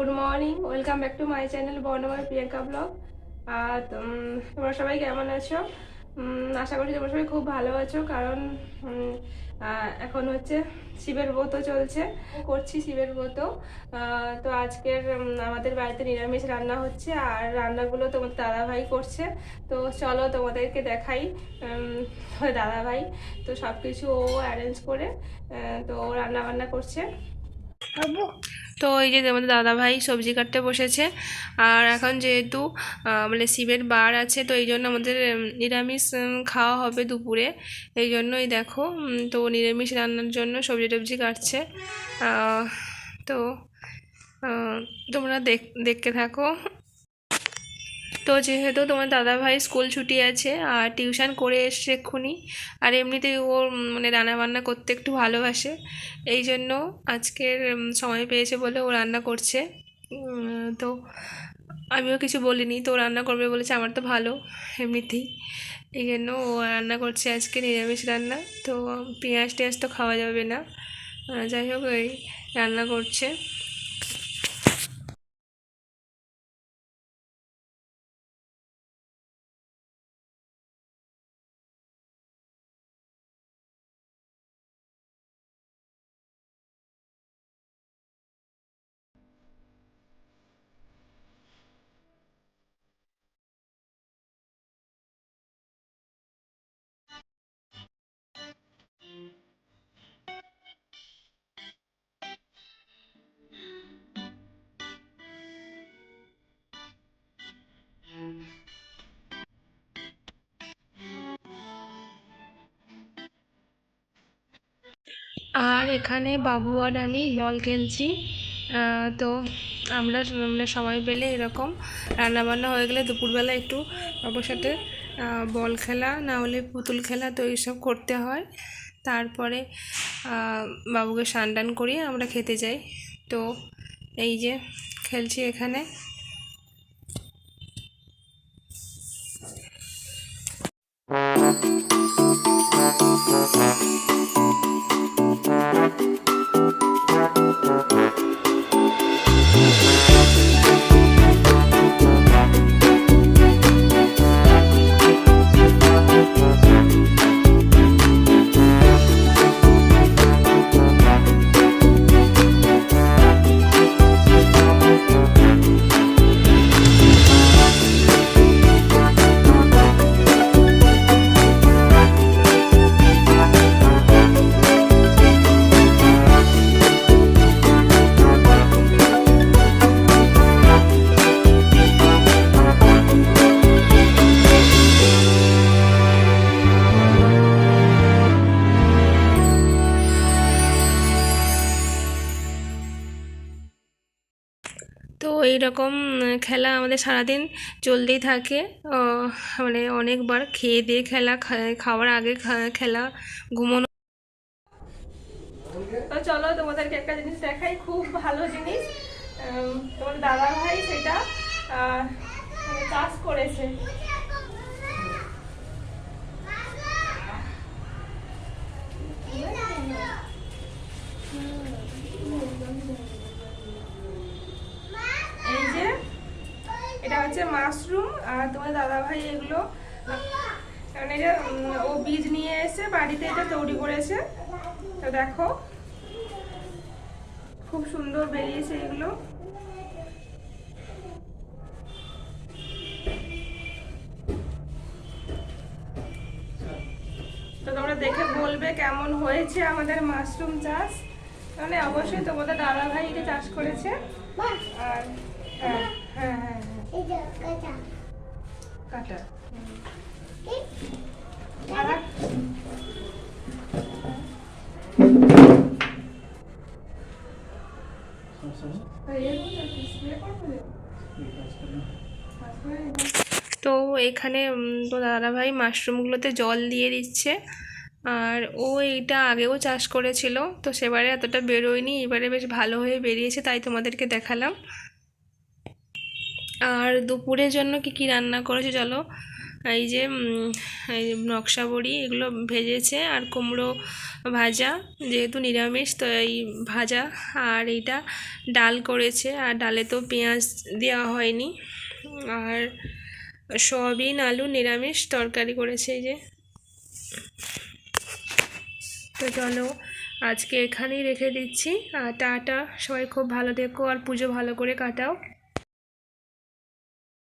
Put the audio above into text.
Good morning, welcome back to my channel Barnomoy Priyanka vlog. আর তোমরা সবাই কেমন আছো? আশা করি তোমরা সবাই খুব ভালো আছো, কারণ এখন হচ্ছে শিবের ব্রত চলছে, করছি শিবের ব্রত। তো আজকের আমাদের বাড়িতে নিরামিষ রান্না হচ্ছে, আর রান্নাগুলো তোমাদের দাদাভাই করছে। তো চলো তোমাদেরকে দেখাই। দাদাভাই তো সব কিছু ও অ্যারেঞ্জ করে তো ও রান্না বান্না করছে। তো এই যে আমাদের দাদাভাই সবজি কাটতে বসেছে। আর এখন যেহেতু মানে শিবের বার আছে, তো এই জন্য আমাদের নিরামিষ খাওয়া হবে দুপুরে। এই জন্যই দেখো, তো নিরামিষ রান্নার জন্য সবজি টবজি কাটছে। তো তোমরা দেখতে থাকো। তো যেহেতু তোমার দাদাভাই স্কুল ছুটি আছে আর টিউশন করে এসছে এক্ষুনি, আর এমনিতেই ও মানে রান্না বান্না করতে একটু ভালোবাসে, এই জন্য আজকের সময় পেয়েছে বলে ও রান্না করছে। তো আমিও কিছু বলিনি, তো রান্না করবে বলেছে, আমার তো ভালো এমনিতেই, এই জন্য ও রান্না করছে আজকে নিরামিষ রান্না। তো পেঁয়াজ টেয়াজ তো খাওয়া যাবে না, যাই হোক এই রান্না করছে। আর এখানে বাবু আর আমি বল খেলছি। তো আমরা মানে সময় পেলে এরকম রান্নাবান্না হয়ে গেলে দুপুরবেলা একটু বাবুর সাথে বল খেলা, না হলে পুতুল খেলা, তো এইসব করতে হয়। তারপরে বাবুকে স্নান টান করিয়ে আমরা খেতে যাই। তো এই যে খেলছি এখানে। তো এইরকম খেলা আমাদের সারাদিন চলতেই থাকে। মানে অনেকবার খেয়ে দিয়ে খেলা, খাওয়ার আগে খেলা, ঘুমানো। তো চলো তোমাদেরকে একটা জিনিস দেখাই, খুব ভালো জিনিস। তোমার দাদা ভাই সেটা মানে চাষ করেছে। এই যে এটা হচ্ছে মাশরুম, আর তোমার দাদা ভাই এগুলো কারণ এটা ও বীজ নিয়ে এসে বাড়িতে এটা তৈরি করেছে। তো দেখো খুব সুন্দর বেরিয়েছে এগুলো। তো তোমরা দেখে বলবে কেমন হয়েছে আমাদের মাশরুম চাষ। মানে অবশ্যই তোমাদের দাদা ভাই এটা চাষ করেছে। আর হ্যাঁ হ্যাঁ হ্যাঁ হ্যাঁ কাটা। তো এখানে তো দাদাভাই মাশরুমগুলোতে জল দিয়ে দিচ্ছে। আর ও এইটা আগেও চাষ করেছিল, তো সেবারে এতটা বেরোয়নি, এবারে বেশ ভালো হয়ে বেরিয়েছে, তাই তোমাদেরকে দেখালাম। আর দুপুরের জন্য কি কি রান্না করেছে চলো এই যে এই নকশা বড়ি এগুলো ভেজেছে, আর কুমড়ো ভাজা, যেহেতু নিরামিষ তো এই ভাজা, আর এইটা ডাল করেছে, আর ডালে তো পেঁয়াজ দেওয়া হয়নি, আর সয়াবিন আলু নিরামিষ তরকারি করেছে এই যে। তো চলো আজকে এখানেই রেখে দিচ্ছি, আর টাটা, সবাই খুব ভালো থেকো আর পুজো ভালো করে কাটাও।